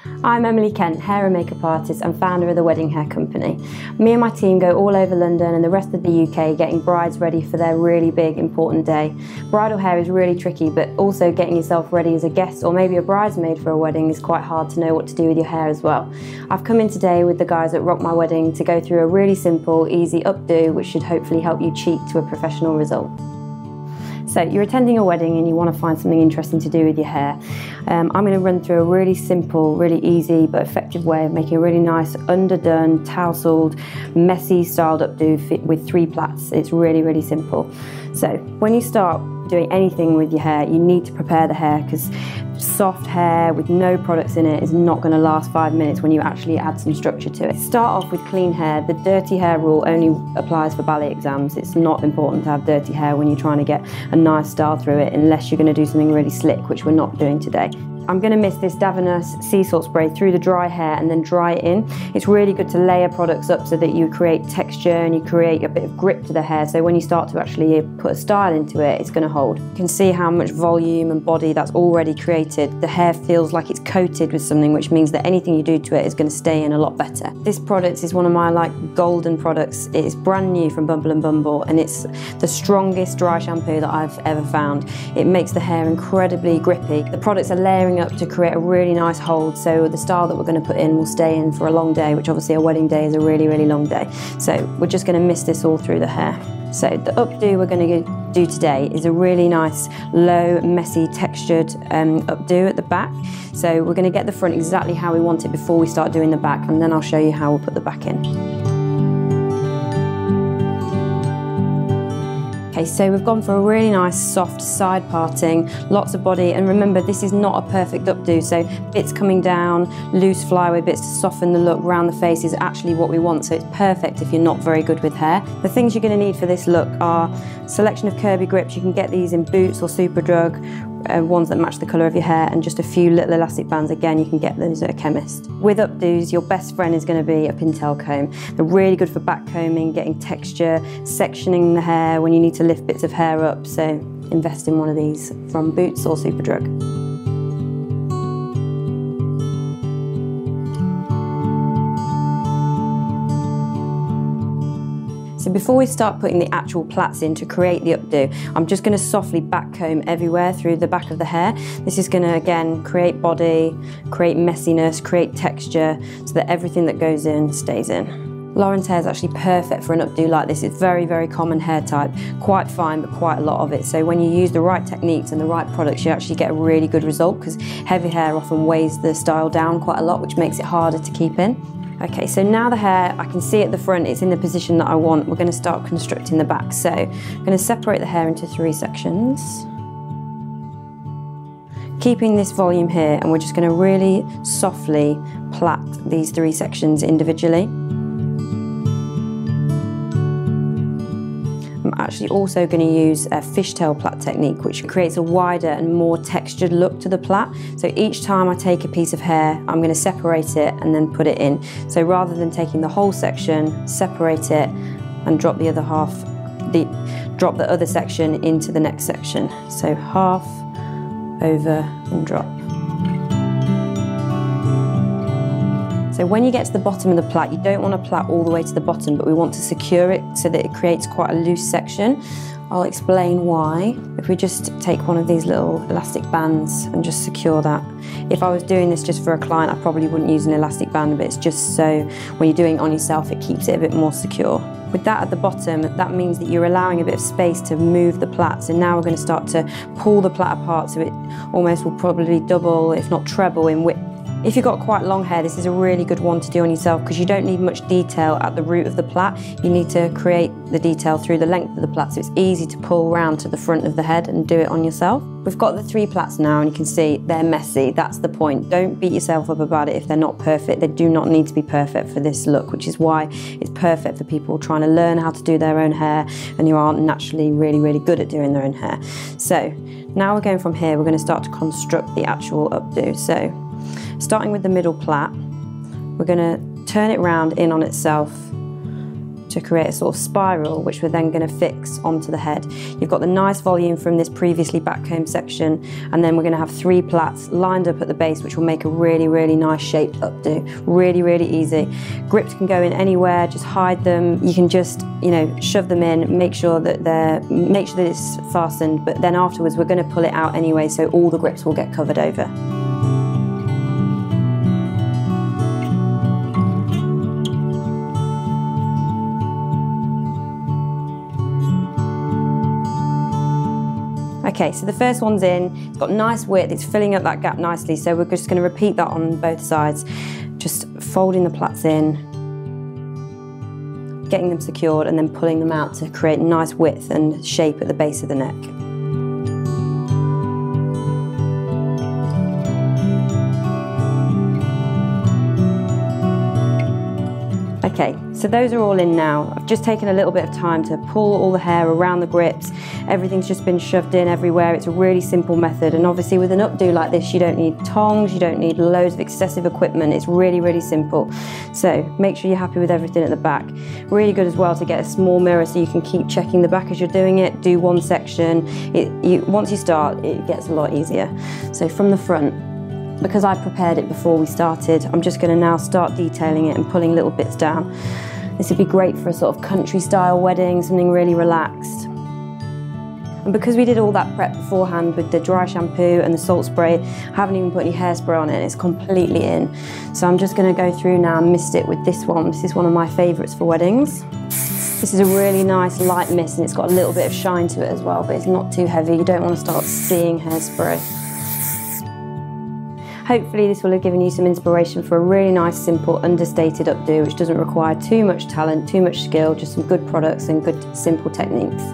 I'm Emily Kent, hair and makeup artist and founder of the Wedding Hair Company. Me and my team go all over London and the rest of the UK getting brides ready for their really big, important day. Bridal hair is really tricky, but also getting yourself ready as a guest or maybe a bridesmaid for a wedding is quite hard to know what to do with your hair as well. I've come in today with the guys at Rock My Wedding to go through a really simple, easy updo which should hopefully help you cheek to a professional result. So you're attending a wedding and you want to find something interesting to do with your hair. I'm going to run through a really simple, really easy but effective way of making a really nice underdone, tousled, messy styled updo with 3 plaits. It's really, really simple. So when you start doing anything with your hair, you need to prepare the hair because soft hair with no products in it is not going to last 5 minutes when you actually add some structure to it. Start off with clean hair. The dirty hair rule only applies for ballet exams. It's not important to have dirty hair when you're trying to get a nice style through it unless you're going to do something really slick, which we're not doing today. I'm going to mist this Davernus sea salt spray through the dry hair and then dry it in. It's really good to layer products up so that you create texture and you create a bit of grip to the hair, so when you start to actually put a style into it, it's going to hold. You can see how much volume and body that's already created. The hair feels like it's coated with something, which means that anything you do to it is going to stay in a lot better. This product is one of my golden products. It's brand new from Bumble and Bumble and it's the strongest dry shampoo that I've ever found. It makes the hair incredibly grippy. The products are layering up to create a really nice hold, so the style that we're going to put in will stay in for a long day, which obviously a wedding day is a really, really long day. So we're just going to mist this all through the hair. So the updo we're going to do today is a really nice, low, messy, textured updo at the back. So we're going to get the front exactly how we want it before we start doing the back, and then I'll show you how we'll put the back in. Okay, so we've gone for a really nice soft side parting, lots of body, and remember this is not a perfect updo, so bits coming down, loose flyaway bits to soften the look around the face is actually what we want, so it's perfect if you're not very good with hair. The things you're going to need for this look are a selection of curvy grips. You can get these in Boots or Superdrug, ones that match the colour of your hair, and just a few little elastic bands. Again, you can get those at a chemist. With updos, your best friend is going to be a pintail comb. They're really good for back combing, getting texture, sectioning the hair when you need to lift bits of hair up, so invest in one of these from Boots or Superdrug. So before we start putting the actual plaits in to create the updo, I'm just going to softly back comb everywhere through the back of the hair. This is going to again create body, create messiness, create texture, so that everything that goes in stays in. Lauren's hair is actually perfect for an updo like this. It's very, very common hair type, quite fine but quite a lot of it. So when you use the right techniques and the right products, you actually get a really good result, because heavy hair often weighs the style down quite a lot, which makes it harder to keep in. Okay, so now the hair, I can see at the front, it's in the position that I want. We're going to start constructing the back. So I'm going to separate the hair into 3 sections, keeping this volume here, and we're just going to really softly plait these 3 sections individually. I'm actually also going to use a fishtail plait technique, which creates a wider and more textured look to the plait. So each time I take a piece of hair, I'm going to separate it and then put it in. So rather than taking the whole section, separate it and drop the other half, drop the other section into the next section. So half, over and drop. So when you get to the bottom of the plait, you don't want to plait all the way to the bottom, but we want to secure it so that it creates quite a loose section. I'll explain why. If we just take one of these little elastic bands and just secure that. If I was doing this just for a client, I probably wouldn't use an elastic band, but it's just so when you're doing it on yourself, it keeps it a bit more secure. With that at the bottom, that means that you're allowing a bit of space to move the plait. So now we're going to start to pull the plait apart, so it almost will probably double, if not treble in width. If you've got quite long hair, this is a really good one to do on yourself, because you don't need much detail at the root of the plait. You need to create the detail through the length of the plait, so it's easy to pull round to the front of the head and do it on yourself. We've got the 3 plaits now, and you can see they're messy. That's the point. Don't beat yourself up about it if they're not perfect. They do not need to be perfect for this look, which is why it's perfect for people trying to learn how to do their own hair and who aren't naturally really, really good at doing their own hair. So now we're going from here, we're going to start to construct the actual updo. So starting with the middle plait, we're going to turn it round in on itself to create a sort of spiral, which we're then going to fix onto the head. You've got the nice volume from this previously backcombed section, and then we're going to have 3 plaits lined up at the base, which will make a really, really nice shaped updo. Really, really easy. Grips can go in anywhere, just hide them. You can just, you know, shove them in, make sure that it's fastened, but then afterwards we're going to pull it out anyway, so all the grips will get covered over. Okay, so the first one's in, it's got nice width, it's filling up that gap nicely, so we're just going to repeat that on both sides. Just folding the plaits in, getting them secured, and then pulling them out to create nice width and shape at the base of the neck. Okay, so those are all in now. I've just taken a little bit of time to pull all the hair around the grips. Everything's just been shoved in everywhere. It's a really simple method, and obviously with an updo like this, you don't need tongs, you don't need loads of excessive equipment. It's really, really simple. So make sure you're happy with everything at the back. Really good as well to get a small mirror so you can keep checking the back as you're doing it. Do one section. Once you start, it gets a lot easier. So from the front, because I prepared it before we started, I'm just going to now start detailing it and pulling little bits down. This would be great for a sort of country style wedding, something really relaxed. And because we did all that prep beforehand with the dry shampoo and the salt spray, I haven't even put any hairspray on it, it's completely in. So I'm just going to go through now and mist it with this one. This is one of my favourites for weddings. This is a really nice light mist, and it's got a little bit of shine to it as well, but it's not too heavy. You don't want to start seeing hairspray. Hopefully this will have given you some inspiration for a really nice, simple, understated updo, which doesn't require too much talent, too much skill, just some good products and good, simple techniques.